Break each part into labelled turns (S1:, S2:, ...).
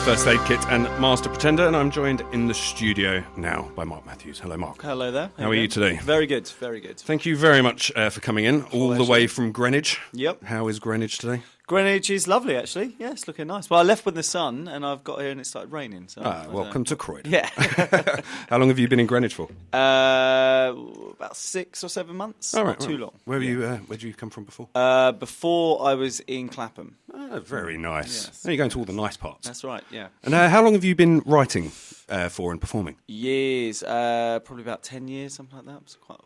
S1: First Aid Kit and Master Pretender, and I'm joined in the studio now by Mark Mathews. Hello, Mark.
S2: Hello there.
S1: How are you today?
S2: Very good, very good.
S1: Thank you very much for coming in, all the way from Greenwich.
S2: Yep.
S1: How is Greenwich today?
S2: Greenwich is lovely, actually. Yeah, it's looking nice. Well, I left with the sun, and I've got here and it started raining. So
S1: Welcome to Croydon.
S2: Yeah.
S1: How long have you been in Greenwich for?
S2: About 6 or 7 months.
S1: All right,
S2: Not too long.
S1: Where did you come from before?
S2: Before I was in Clapham.
S1: Very nice.
S2: Yes.
S1: Now you're going to all the nice parts.
S2: That's right, yeah.
S1: And how long have you been writing for and performing?
S2: Years. Probably about 10 years, something like that. It was quite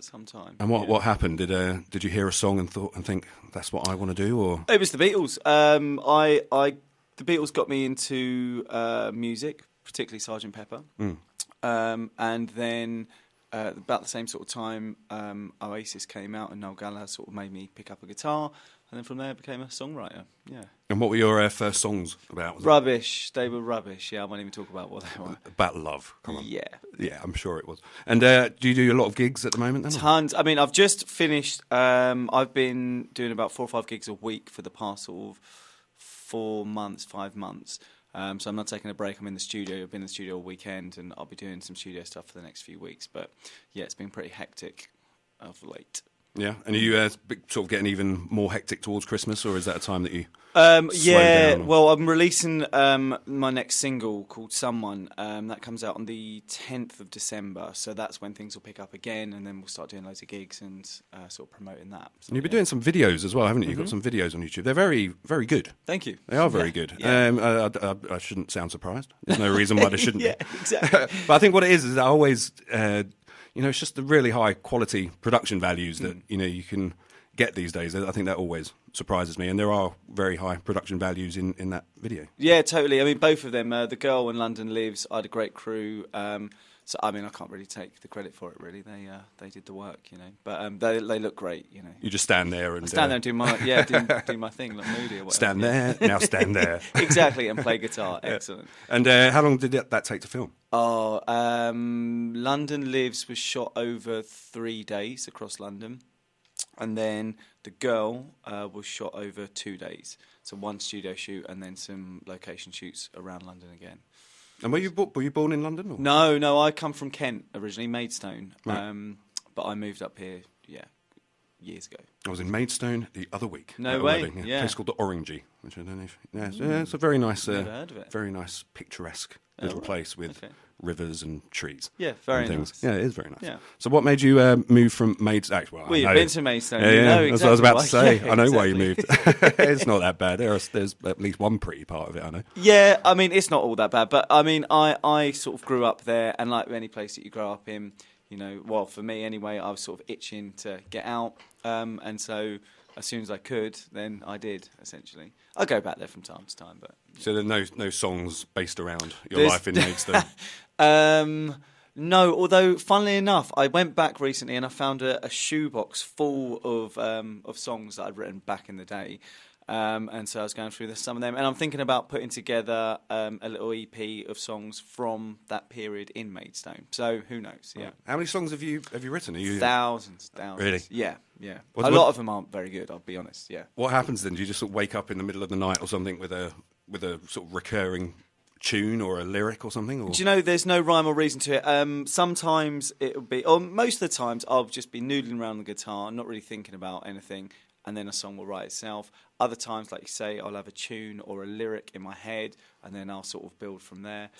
S2: some time.
S1: And what happened? Did you hear a song and think that's what I want to do, or
S2: It was the Beatles. The Beatles got me into music, particularly Sgt. Pepper. And then about the same sort of time, Oasis came out, and Noel Gallagher sort of made me pick up a guitar, and then from there I became a songwriter. Yeah.
S1: And what were your first songs about?
S2: Rubbish. They were rubbish. Yeah, I won't even talk about what they were.
S1: About love. Come on.
S2: Yeah,
S1: I'm sure it was. And do you do a lot of gigs at the moment then?
S2: Tons. I mean, I've just finished. I've been doing about 4 or 5 gigs a week for the past sort of 5 months. So I'm not taking a break. I'm in the studio. I've been in the studio all weekend, and I'll be doing some studio stuff for the next few weeks. But yeah, it's been pretty hectic of late.
S1: Yeah, and are you sort of getting even more hectic towards Christmas, or is that a time that you slow down?
S2: Well, I'm releasing my next single called Someone. That comes out on the 10th of December, so that's when things will pick up again, and then we'll start doing loads of gigs and sort of promoting that. So,
S1: and you've been doing some videos as well, haven't you? You've got some videos on YouTube. They're very, very good.
S2: Thank you.
S1: They are very good.
S2: Yeah.
S1: I shouldn't sound surprised. There's no reason why they shouldn't
S2: Yeah,
S1: be.
S2: exactly.
S1: But I think what it is I always... it's just the really high quality production values that you can get these days. I think that always surprises me, and there are very high production values in that video. Yeah,
S2: totally. I mean, both of them. The girl in London Lives. I had a great crew. So I mean, I can't really take the credit for it. Really, they did the work, But they look great,
S1: You just stand there and
S2: do my do my thing, like Moody or whatever.
S1: Stand there, now stand there.
S2: Exactly, and play guitar. Excellent.
S1: And how long did that take to film?
S2: London Lives was shot over 3 days across London, and then The Girl was shot over 2 days. So 1 studio shoot and then some location shoots around London again.
S1: And were you born in London? Or?
S2: No, I come from Kent originally, Maidstone.
S1: Right.
S2: But I moved up here, years ago.
S1: I was in Maidstone the other week.
S2: No way.
S1: A
S2: Yeah.
S1: place called the Orangey, which I don't know if... it's a very nice,
S2: Never heard of it.
S1: very nice, picturesque little place with rivers and trees.
S2: Yeah, very
S1: and things.
S2: nice.
S1: Yeah, it is very nice.
S2: Yeah.
S1: So what made you move from Maidstone?
S2: Well, you've been to Maidstone.
S1: Yeah,
S2: you know
S1: that's what I was about to
S2: exactly
S1: say.
S2: why.
S1: I know
S2: Yeah,
S1: why you
S2: exactly.
S1: moved. It's not that bad. There's at least one pretty part of it, I know.
S2: Yeah, I mean, it's not all that bad. But, I mean, I sort of grew up there, and like any place that you grow up in, well, for me anyway, I was sort of itching to get out. And so as soon as I could, then I did, essentially. I go back there from time to time. But
S1: So there are no songs based around your life in Maidstone?
S2: No, although, funnily enough, I went back recently and I found a shoebox full of songs that I'd written back in the day. And so I was going through some of them, and I'm thinking about putting together a little EP of songs from that period in Maidstone. So who knows? Yeah.
S1: How many songs have you written?
S2: Thousands.
S1: Really?
S2: Yeah. A lot of them aren't very good, I'll be honest. Yeah.
S1: What happens then? Do you just sort of wake up in the middle of the night or something with a sort of recurring tune or a lyric or something? Or?
S2: Do you know, there's no rhyme or reason to it. Sometimes it'll be, or most of the times, I'll just be noodling around the guitar, not really thinking about anything, and then a song will write itself. Other times, like you say, I'll have a tune or a lyric in my head, and then I'll sort of build from there.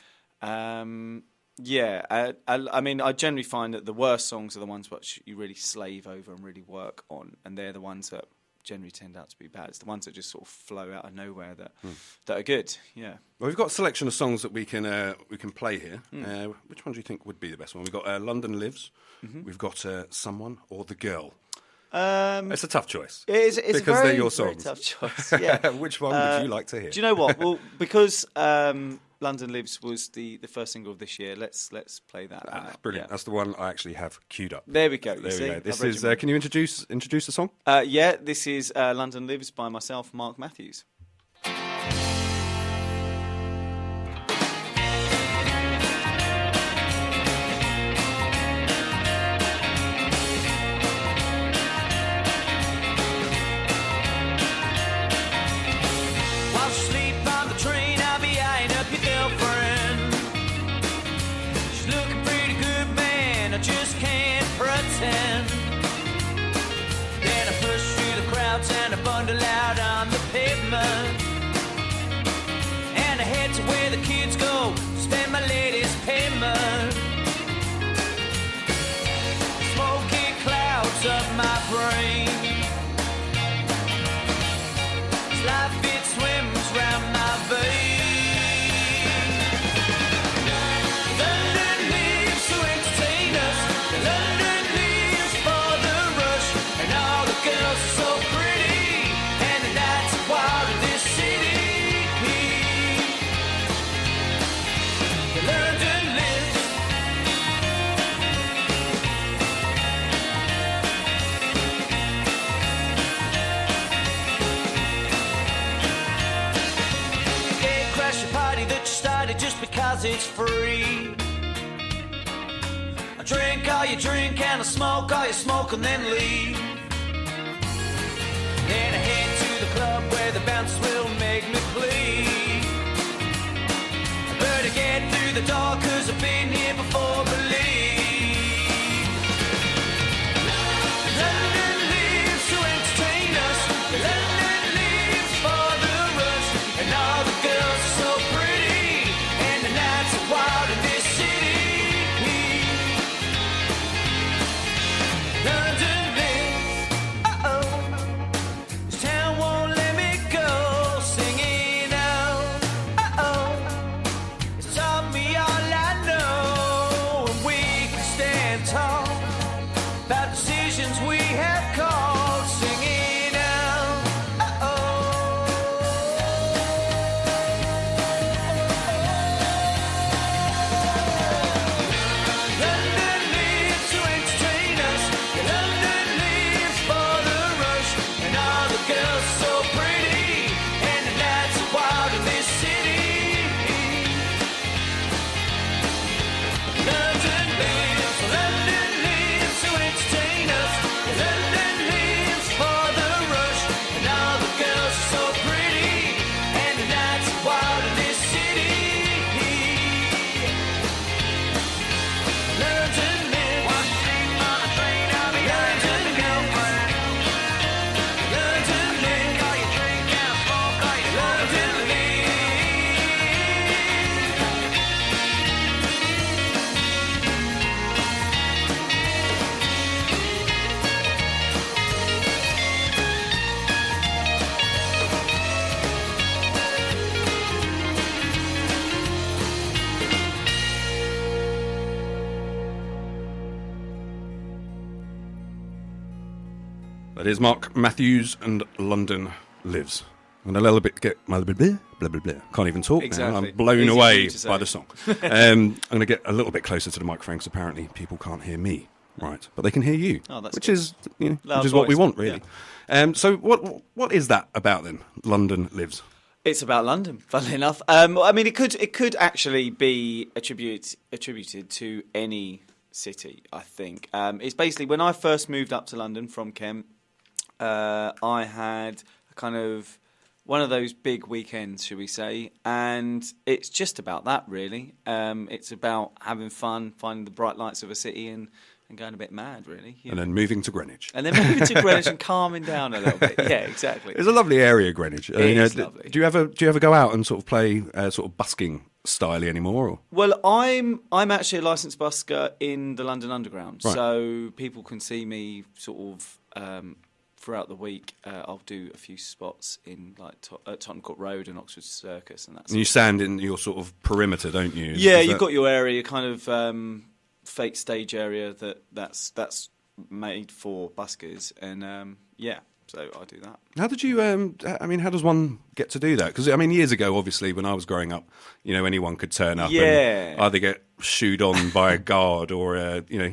S2: I mean, I generally find that the worst songs are the ones which you really slave over and really work on, and they're the ones that generally tend out to be bad. It's the ones that just sort of flow out of nowhere that are good. Yeah.
S1: Well, we've got a selection of songs that we can play here. Which one do you think would be the best one? We've got London Lives. We've got Someone or The Girl. It's a tough choice.
S2: It's
S1: because
S2: a very,
S1: they're your
S2: very
S1: songs.
S2: tough choice. Yeah.
S1: Which one would you like to hear?
S2: Do you know what? Well, because London Lives was the first single of this year. Let's play that.
S1: Brilliant.
S2: Yeah.
S1: That's the one I actually have queued up.
S2: There we go.
S1: There we
S2: see?
S1: go. This is. Can you introduce the song?
S2: This is London Lives by myself, Mark Mathews.
S3: While you sleep on the train, I'll be eyeing
S2: to where the kids go to spend my latest payment. Smoky clouds up my brain. This life, it swims round my veins. London lives to entertain us. London lives for the rush, and all the girls are so pretty, and the nights are wild in this city. London lives. Can't crash a party that you started just because it's free. I drink all you drink and I smoke all you smoke and then leave. Then I head to the club where the bouncers will make me plead. I better get through the door 'cause I've been here before, believe. London lives to entertain us. London lives for the rush, and all the girls are so pretty, and the nights are wild in this city. London lives. Uh-oh. This town won't let me go, singing out. Uh-oh. It's taught me all I know, and we can stand tall about decisions we have called, singing out. London lives to entertain us. London lives for the rush, and all the girls are so pretty, and the nights are wild in this city. London lives to entertain us. London lives for the rush, and all the girls are so pretty, and the nights are wild in this city. London lives. One thing on a train, I'll be London girlfriend. London lives. All you drink and smoke, all you London lives.
S1: That is Mark Mathews and London Lives. And a little bit get blah, blah, blah, blah, blah, blah. Can't even talk now.
S2: Exactly.
S1: I'm blown
S2: Easy for
S1: away
S2: you to say.
S1: by the song. I'm going to get a little bit closer to the microphone because apparently people can't hear me, right? But they can hear you,
S2: Oh, that's
S1: which
S2: good.
S1: is
S2: Loud
S1: which is what we
S2: voice.
S1: want, really. So what is that about then? London Lives.
S2: It's about London, funnily enough. I mean, it could actually be attributed to any city, I think. It's basically when I first moved up to London from Kent, I had a kind of one of those big weekends, should we say, and it's just about that, really. It's about having fun, finding the bright lights of a city and going a bit mad, really.
S1: And then moving to Greenwich.
S2: And then moving to Greenwich and calming down a little bit. Yeah, exactly.
S1: It's a lovely area, Greenwich.
S2: It is lovely.
S1: Do you ever go out and sort of play sort of busking style anymore? Or?
S2: Well, I'm actually a licensed busker in the London Underground,
S1: Right.
S2: so people can see me sort of throughout the week. I'll do a few spots in like Tottenham Court Road and Oxford Circus, and that's.
S1: And you stand in your sort of perimeter, don't you?
S2: Yeah,
S1: Is
S2: you've
S1: that-
S2: got your area, your kind of fake stage area that's made for buskers, and yeah, so I do that.
S1: How did you? How does one get to do that? Because years ago, obviously, when I was growing up, anyone could turn up
S2: Yeah.
S1: and either get shooed on by a guard or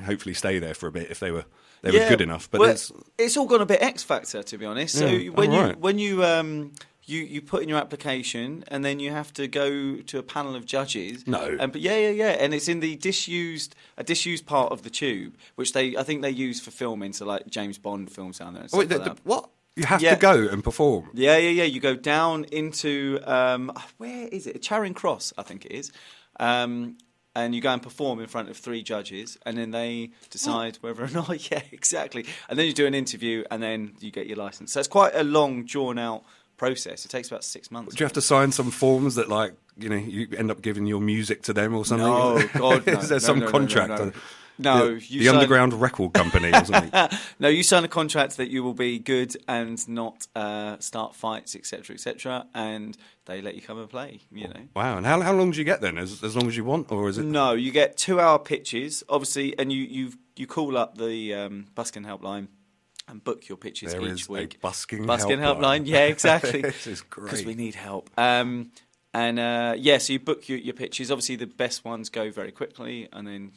S1: hopefully stay there for a bit if they were good enough. But
S2: well, it's all gone a bit X Factor, to be honest. So
S1: Yeah.
S2: when you put in your application and then you have to go to a panel of judges.
S1: No.
S2: But yeah, and it's in the disused part of the tube, which I think they use for filming, so like James Bond films down there. And stuff
S1: Wait,
S2: like that.
S1: what? You have
S2: Yeah.
S1: to go and perform.
S2: Yeah. You go down into where is it? Charing Cross, I think it is. And you go and perform in front of 3 judges, and then they decide whether or not. Yeah, exactly. And then you do an interview, and then you get your license. So it's quite a long, drawn-out process. It takes about 6 months.
S1: Do you have to sign some forms that you end up giving your music to them or something?
S2: No, God, no.
S1: Is there some contract?
S2: No,
S1: the Underground Record Company or something.
S2: No, you sign a contract that you will be good and not start fights, etc., and they let you come and play.
S1: Wow, and how long do you get then? As long as you want, or is it?
S2: No, you get 2-hour pitches, obviously, and you call up the busking helpline and book your pitches each week.
S1: A busking
S2: helpline. Yeah, exactly.
S1: This is great
S2: because we need help. So you book your pitches. Obviously, the best ones go very quickly, and then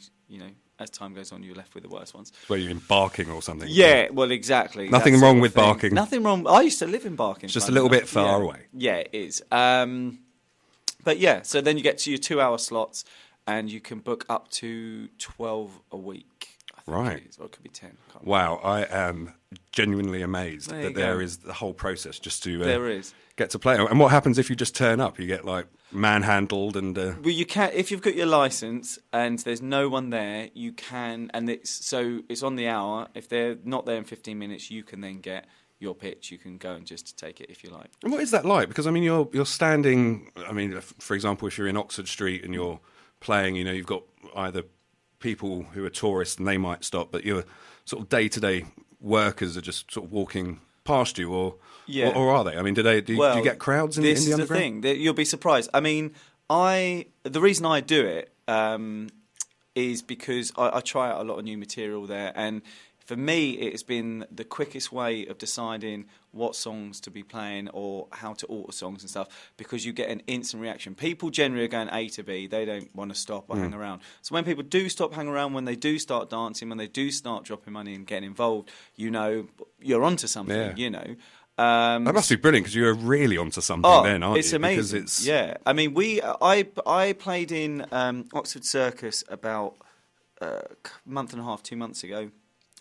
S2: as time goes on, you're left with the worst ones.
S1: Where you're in Barking or something.
S2: Yeah, well, exactly.
S1: Nothing wrong with Barking.
S2: Nothing wrong. I used to live in Barking.
S1: It's just a little bit far away.
S2: Yeah, it is. But yeah, so then you get to your 2-hour slots, and you can book up to 12 a week. I think
S1: Right.
S2: It is, or it could be 10.
S1: Wow, I am genuinely amazed
S2: There
S1: that
S2: you
S1: there
S2: go.
S1: is the whole process just to
S2: There is.
S1: get to play. And what happens if you just turn up? You get manhandled and.
S2: Well, you can if you've got your license and there's no one there. You can, and it's on the hour. If they're not there in 15 minutes, you can then get your pitch. You can go and just take it if you like.
S1: And what is that like? Because you're standing. For example, if you're in Oxford Street and you're playing, you've got either people who are tourists and they might stop, but your sort of day-to-day workers are just sort of walking past you, or are they? Do you get crowds in the underground?
S2: This is the thing. You'll be surprised. The reason I do it is because I try out a lot of new material there, and for me, it has been the quickest way of deciding what songs to be playing or how to alter songs and stuff, because you get an instant reaction. People generally are going A to B. They don't want to stop or hang around. So when people do stop hanging around, when they do start dancing, when they do start dropping money and getting involved, you're onto something,
S1: That must be brilliant, because you're really onto something then, aren't you?
S2: It's amazing.
S1: Because
S2: I played in Oxford Circus about a month and a half, 2 months ago.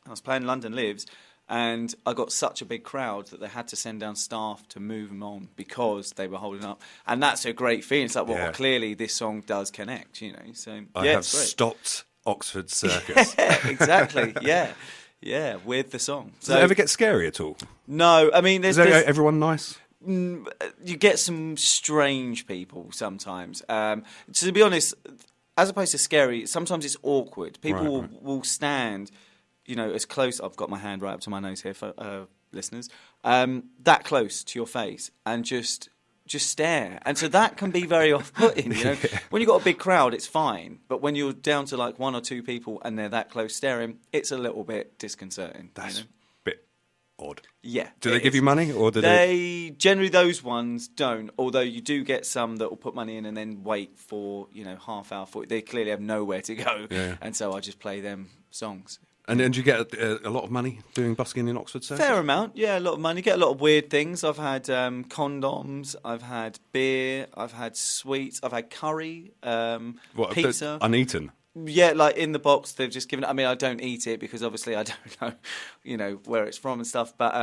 S2: I was playing London Lives, and I got such a big crowd that they had to send down staff to move them on because they were holding up. And that's a great feeling. It's like, clearly this song does connect, So
S1: I have stopped Oxford Circus.
S2: Exactly. Yeah, with the song.
S1: Does it ever get scary at all?
S2: No,
S1: Is everyone nice?
S2: You get some strange people sometimes. To be honest, as opposed to scary, sometimes it's awkward. People will stand, as close. I've got my hand right up to my nose here for listeners. That close to your face and just stare. And so that can be very off-putting, When you've got a big crowd, it's fine. But when you're down to like one or two people and they're that close staring, it's a little bit disconcerting.
S1: That's a bit odd.
S2: Yeah.
S1: Do they give you money, or do
S2: they generally, those ones don't, although you do get some that will put money in and then wait for, half hour for it. They clearly have nowhere to go.
S1: Yeah.
S2: And so I just play them songs.
S1: And do you get a lot of money doing busking in Oxford Circus?
S2: Fair amount, yeah, a lot of money. Get a lot of weird things. I've had condoms, I've had beer, I've had sweets, I've had curry, pizza.
S1: Uneaten?
S2: Yeah, like in the box, they've just given it. I don't eat it because obviously I don't know, where it's from and stuff. But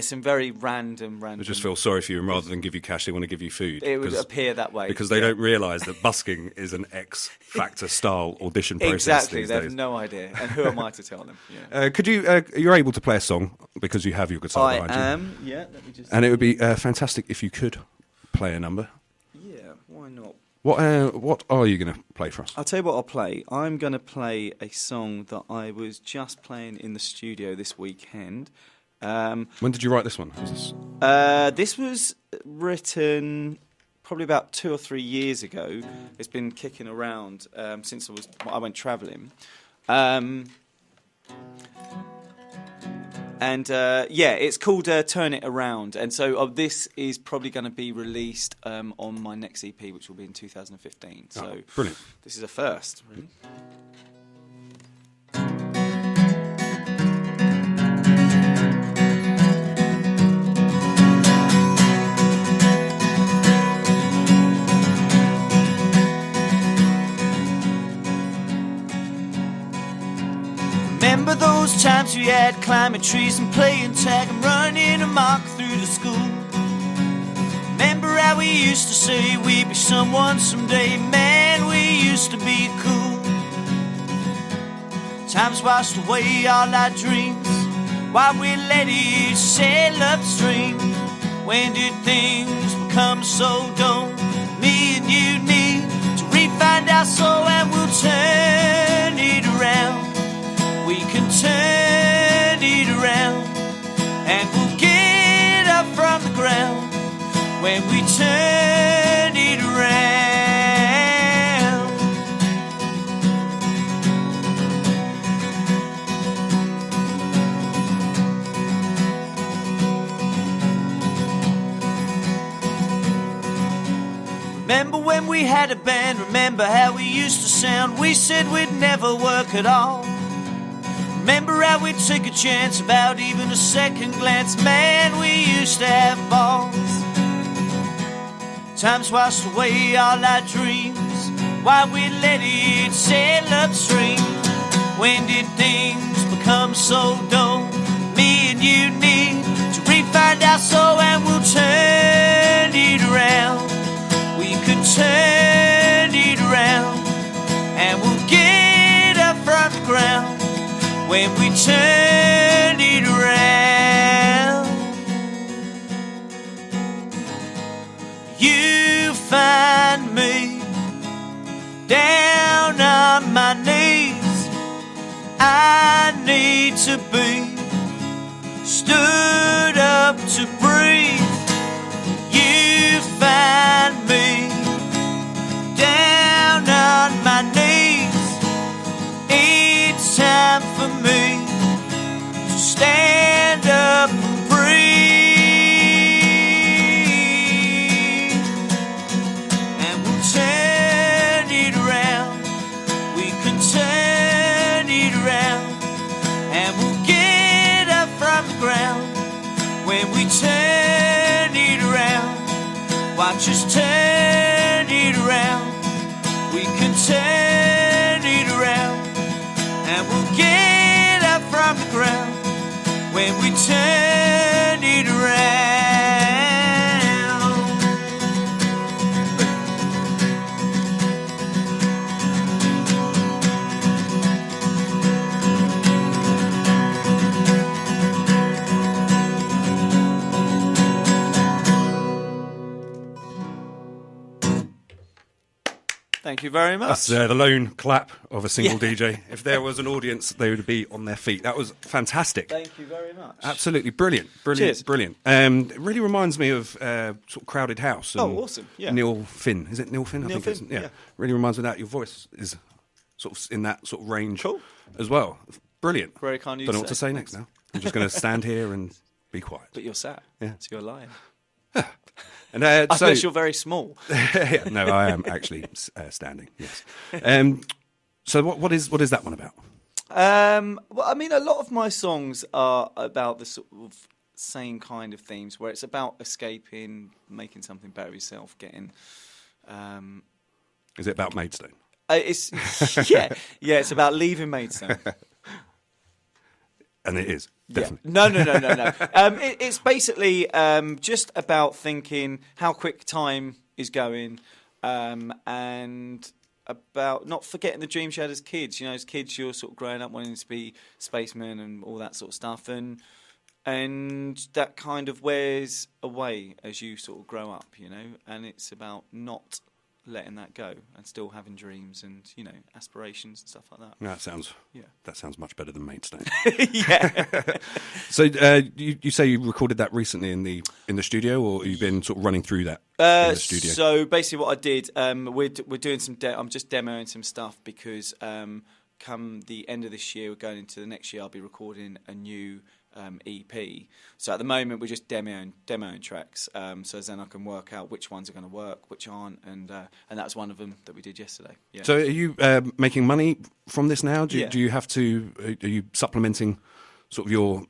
S2: some very random.
S1: I just feel sorry for you, and rather than give you cash, they want to give you food.
S2: It would appear that way.
S1: Because they don't realise that busking is an X Factor style audition process.
S2: Exactly,
S1: these
S2: they
S1: days.
S2: have no idea. And who am I to tell them? Yeah.
S1: Could you, you're able to play a song because you have your guitar behind you.
S2: I am, yeah. Let me just.
S1: And it would be fantastic if you could play a number.
S2: Yeah, why not?
S1: What are you going to play for us?
S2: I'll tell you what I'll play. I'm going to play a song that I was just playing in the studio this weekend.
S1: When did you write this one?
S2: This was written probably about 2 or 3 years ago. It's been kicking around since I went travelling. It's called Turn It Around. And so this is probably going to be released on my next EP, which will be in 2015. So
S1: brilliant.
S2: This is a first, really. Remember those times we had climbing trees and playing tag and running amok through the school? Remember how we used to say we'd be someone someday? Man, we used to be cool. Time's washed away all our dreams while we let it sail upstream. When did things become so dull? Me and you our soul and we'll turn it around. We can turn it around, and we'll get up from the ground when we turn it around. Remember when we had a band, remember how we used to sound. We said we'd never work at all. Remember how we'd take a chance about even a second glance. Man, we used to have balls. Time's washed away all our dreams while we let it sail upstream. When did things become so dull? Me and you need to refine our soul, and we'll turn it around. We could turn it around, and we'll get up from the ground when we turn it around. You find me down on my knees. I need to be stood up to breathe. You find me down on my knees. It's time for me to stand up and breathe. And we'll turn it around. We can turn it around, and we'll get up from the ground when we turn it around. Watch us turn it around. We can turn it around, and we'll get up from the ground when we turn it around. Thank you very much.
S1: That's the lone clap of a single DJ. If there was an audience, they would be on their feet. That was fantastic.
S2: Thank you very much.
S1: Absolutely brilliant.
S2: Cheers.
S1: Brilliant. It really reminds me of sort of Crowded House. And
S2: awesome. Yeah.
S1: Neil Finn. Is it Neil Finn?
S2: Neil
S1: I think
S2: Finn,
S1: it's, yeah. Really reminds me of that. Your voice is sort of in that sort of range
S2: Cool.
S1: as well. Brilliant.
S2: Very kind of you
S1: Don't know
S2: to
S1: what to
S2: say.
S1: say next now. I'm just going to stand here and be quiet.
S2: But you're sat.
S1: Yeah.
S2: So you're lying.
S1: And
S2: Unless you're very small.
S1: yeah, no, I am actually standing. Yes. So what is that one about?
S2: Well, I mean, a lot of my songs are about the sort of same kind of themes, where it's about escaping, making something better of yourself, getting.
S1: Is it about Maidstone?
S2: It's yeah, it's about leaving Maidstone.
S1: And it is, definitely.
S2: Yeah. No. It's basically just about thinking how quick time is going, and about not forgetting the dreams you had as kids. You know, as kids, you're sort of growing up wanting to be spacemen and all that sort of stuff, and that kind of wears away as you sort of grow up. You know, and it's about not letting that go and still having dreams and, you know, aspirations and stuff like that.
S1: That sounds much better than Maidstone.
S2: Yeah.
S1: So you say you recorded that recently in the studio, or you've been sort of running through that in the studio?
S2: So basically what I did, we're doing some I'm just demoing some stuff because come the end of this year, we're going into the next year, I'll be recording a new EP. So at the moment we're just demoing tracks, so then I can work out which ones are going to work, which aren't, and that's one of them that we did yesterday. Yeah.
S1: So are you making money from this now? Do you have to? Are you supplementing sort of your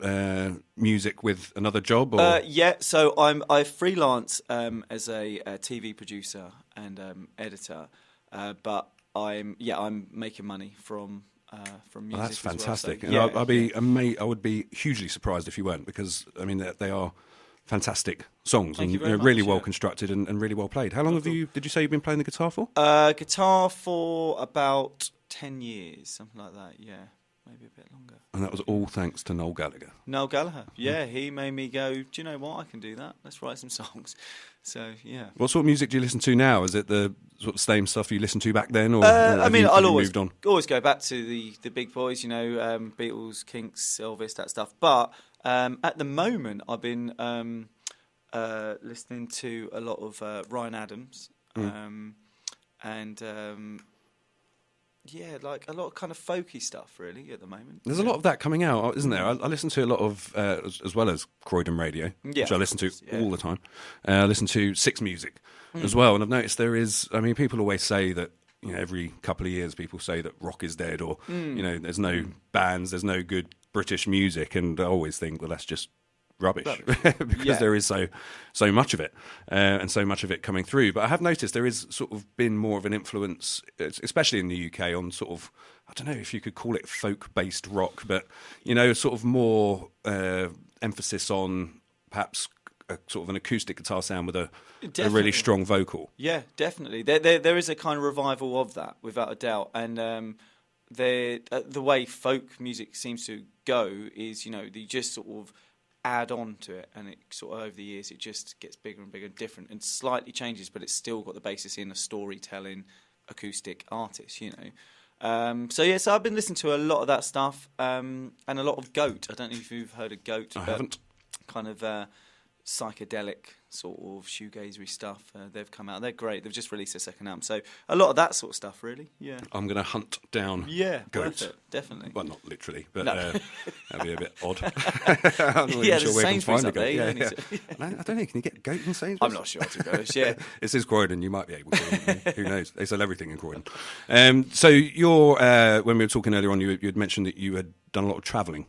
S1: music with another job? Or?
S2: Yeah. So I freelance as a TV producer and editor, but I'm making money from music.
S1: Well, that's fantastic.
S2: Well, so,
S1: I would be hugely surprised if you weren't, because I mean they are fantastic songs.
S2: Thank
S1: and
S2: you very much,
S1: really well constructed and really well played. How long did you say you've been playing the guitar for?
S2: Guitar for about 10 years, something like that. Yeah, maybe a bit longer.
S1: And that was all thanks to Noel Gallagher.
S2: Noel Gallagher, yeah, he made me go, do you know what, I can do that. Let's write some songs. So, yeah.
S1: What sort of music do you listen to now? Is it the sort of same stuff you listened to back then? Or
S2: I mean, I'll
S1: moved on?
S2: always go back to the big boys, you know, Beatles, Kinks, Elvis, that stuff. But at the moment, I've been listening to a lot of Ryan Adams and... yeah, like a lot of kind of folky stuff, really, at the moment.
S1: There's a lot of that coming out, isn't there? I listen to a lot of, as well as Croydon Radio, which I listen to all the time. I listen to Six Music as well, and I've noticed there is, I mean, people always say that, you know, every couple of years people say that rock is dead, or, you know, there's no bands, there's no good British music, and I always think, well, that's just rubbish because there is so much of it and so much of it coming through. But I have noticed there is sort of been more of an influence, especially in the UK, on sort of, I don't know if you could call it folk-based rock, but, you know, sort of more emphasis on perhaps a sort of an acoustic guitar sound with a really strong vocal. Yeah, definitely. There is a kind of revival of that, without a doubt. And the way folk music seems to go is, you know, they just sort of add on to it, and it sort of over the years it just gets bigger and bigger and different and slightly changes, but it's still got the basis in a storytelling acoustic artist, you know. So I've been listening to a lot of that stuff, and a lot of Goat. I don't know if you've heard of Goat. I haven't. Kind of psychedelic sort of shoegazery stuff. They've come out. They're great. They've just released their second album. So a lot of that sort of stuff, really. Yeah. I'm going to hunt down Goat. Definitely. Well, not literally, but that'd be a bit odd. I'm not even sure where you can find a goat. I don't know. Can you get goat in Sainsbury's? I'm not sure, to be honest. Yeah. This is Croydon. You might be able to. Who knows? They sell everything in Croydon. So you're when we were talking earlier on, you had mentioned that you had done a lot of travelling.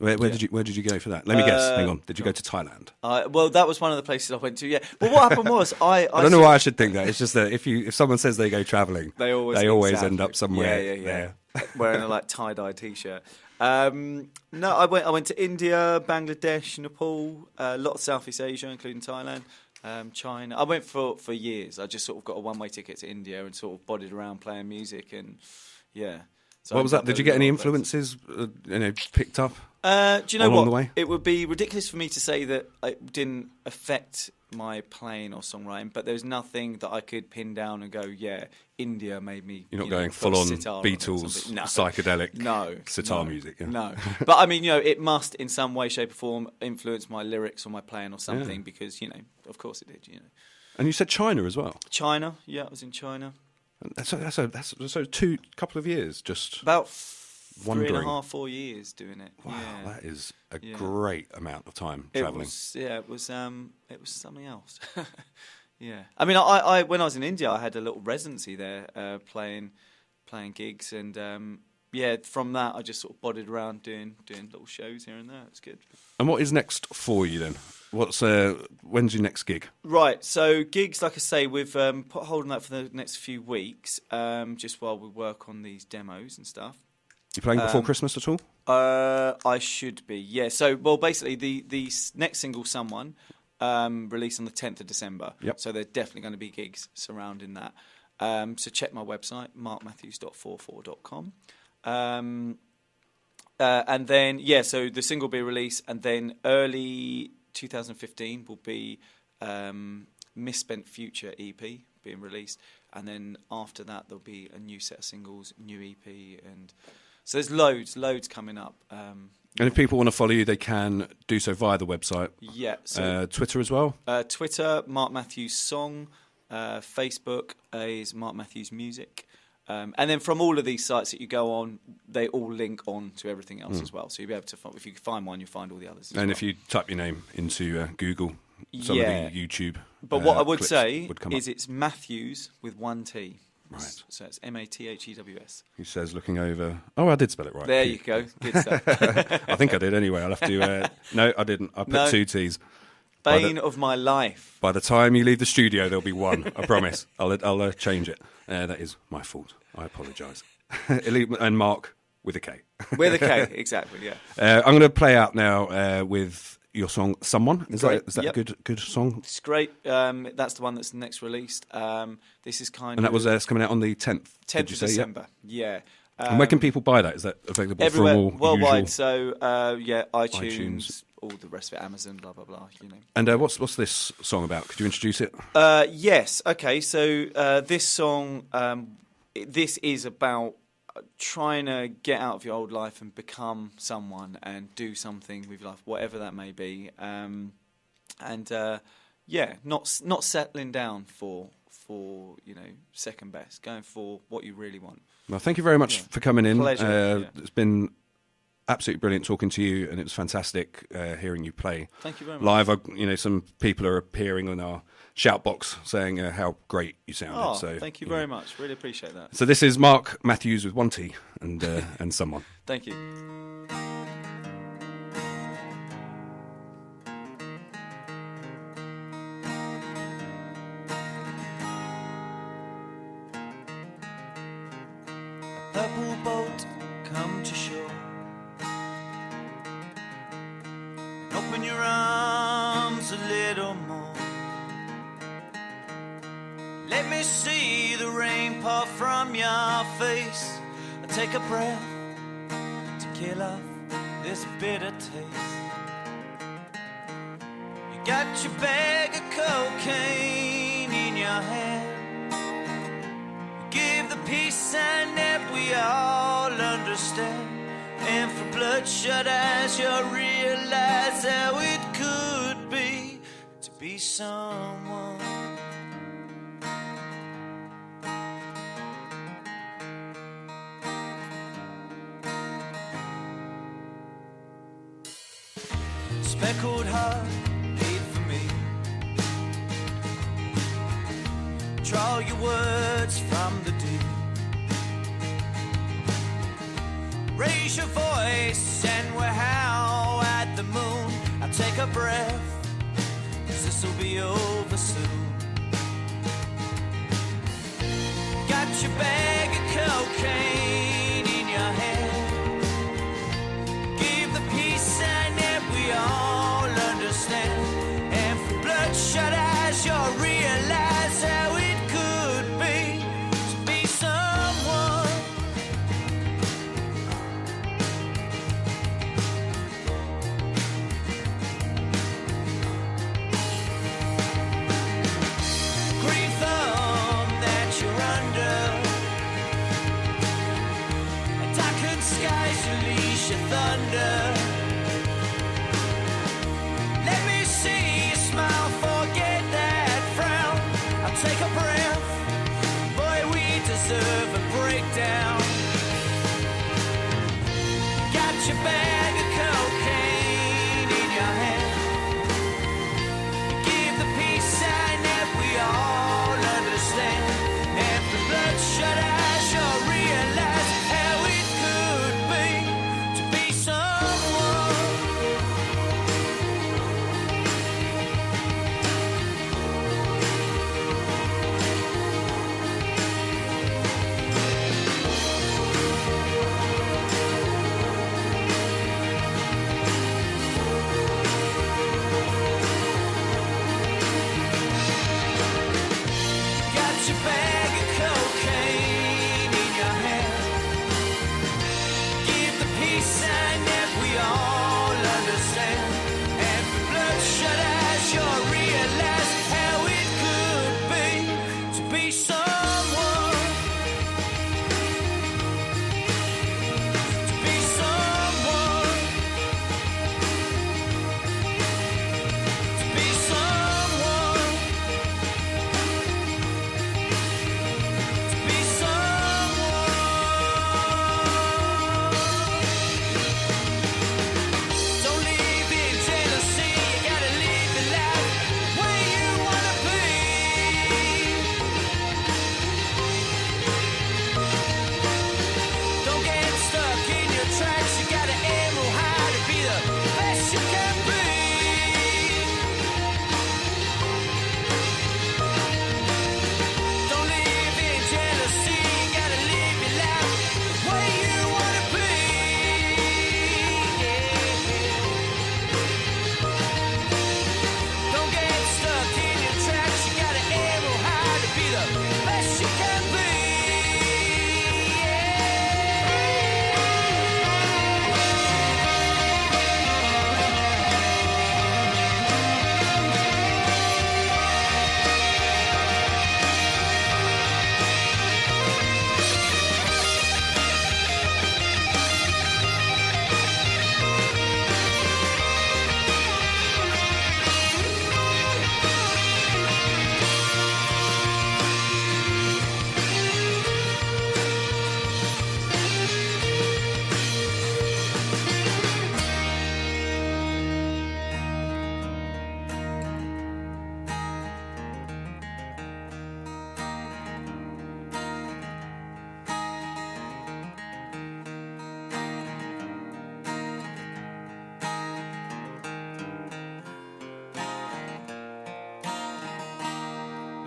S1: Where did you go for that? Let me guess. Hang on. Did you go to Thailand? Well, that was one of the places I went to. Yeah. But what happened was I don't know why I should think that. It's just that if someone says they go travelling, they always end up somewhere there. Wearing a tie-dye T-shirt. No, I went to India, Bangladesh, Nepal, a lot of Southeast Asia, including Thailand, China. I went for years. I just sort of got a one-way ticket to India and sort of bodied around playing music and So what was that? Did you get any influences picked up? Do you know what? The way? It would be ridiculous for me to say that it didn't affect my playing or songwriting, but there's nothing that I could pin down and go, India made me... You're not going full-on Beatles, psychedelic sitar music. Yeah. No. But I mean, it must in some way, shape or form influence my lyrics or my playing or something because, of course it did, And you said China as well? China, I was in China. That's couple of years, just about wandering. 3.5, 4 years doing it. Wow, that is a great amount of time travelling. It was something else. Yeah, I mean, I when I was in India, I had a little residency there, playing gigs, and from that I just sort of bodied around doing little shows here and there. It's good. And what is next for you then? When's your next gig? Right, so gigs, like I say, we've put a hold on that for the next few weeks, just while we work on these demos and stuff. You playing before Christmas at all? I should be, yeah. So, basically, the next single, Someone, released on the 10th of December. Yep. So there's definitely going to be gigs surrounding that. So check my website, markmathews.44.com. And then, so the single will be released, and then early 2015 will be Misspent Future EP being released, and then after that there'll be a new set of singles, new EP, and so there's loads coming up. And if people want to follow you, they can do so via the website. Yeah. So Twitter as well? Twitter, Mark Mathews Song. Facebook is Mark Mathews Music. And then from all of these sites that you go on, they all link on to everything else as well. So you'll be able to find, if you find one, you'll find all the others. And if you type your name into Google, some of the YouTube. But what I would say is it's Mathews with one T. Right. So it's Mathews. He says, looking over. Oh, I did spell it right. There you go. Good stuff. I think I did anyway. I'll have to. No, I didn't. I put two T's. Bane of my life. By the time you leave the studio, there'll be one. I promise. I'll change it. That is my fault. I apologise. And Mark with a K. With a K, exactly. Yeah. I'm going to play out now with your song "Someone." Is that a good song? It's great. That's the one that's next released. This is kind of. And that was coming out on the 10th. 10th of December. Yeah. And where can people buy that? Is that available
S2: Everywhere,
S1: from all
S2: worldwide.
S1: usual
S2: So iTunes,
S1: iTunes,
S2: all the rest of it, Amazon, blah blah blah. You know.
S1: And what's this song about? Could you introduce it?
S2: Yes. Okay. So this song, this is about trying to get out of your old life and become someone and do something with life, whatever that may be. Not settling down for second best, going for what you really want.
S1: Well, thank you very much for coming in.
S2: Pleasure.
S1: It's been absolutely brilliant talking to you, and it was fantastic hearing you play.
S2: Thank you very much.
S1: Live. Some people are appearing on our shout box saying how great you sounded.
S2: Oh,
S1: so
S2: thank you very much. Really appreciate that.
S1: So this is Mark Mathews with one T and someone.
S2: Thank you.
S3: Purple boat, come to shore. Open your arms a little more. Let me see the rain pour from your face. Take a breath to kill off this bitter taste. You got your bag of cocaine in your hand. Give the peace sign that we all understand. And for bloodshot eyes you'll realize how it could be to be someone. Speckled heart beat for me. Draw your words from the deep. Raise your voice and we'll howl at the moon. I'll take a breath, 'cause this'll be over soon. Got your bag of cocaine in your hand. Give the peace sign that we all understand. And for bloodshot eyes you'll realize how it could be to be someone. Green thumb that you're under. Darkened skies unleash your thunder. Let me see you smile, forget that frown. I'll take a breath, boy, we deserve a breakdown. Got your bag of cocaine in your hand. Give the peace sign that we all understand. And for bloodshot eyes you'll realize how it could be to be someone.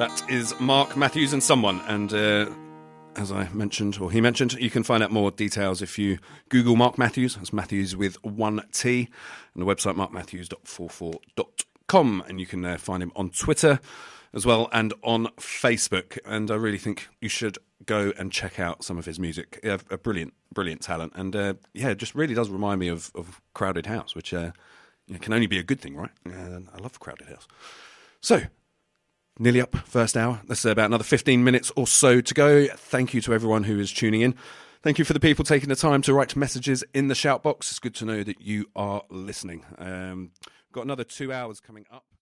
S1: That is Mark Mathews and Someone, and as I mentioned, or he mentioned, you can find out more details if you Google Mark Mathews. That's Mathews with one T, and the website markmathews.44.com, and you can find him on Twitter as well and on Facebook. And I really think you should go and check out some of his music. A brilliant talent, and it just really does remind me of Crowded House, which can only be a good thing, right? I love Crowded House. So, nearly up, first hour. Let's say about another 15 minutes or so to go. Thank you to everyone who is tuning in. Thank you for the people taking the time to write messages in the shout box. It's good to know that you are listening. Got another 2 hours coming up.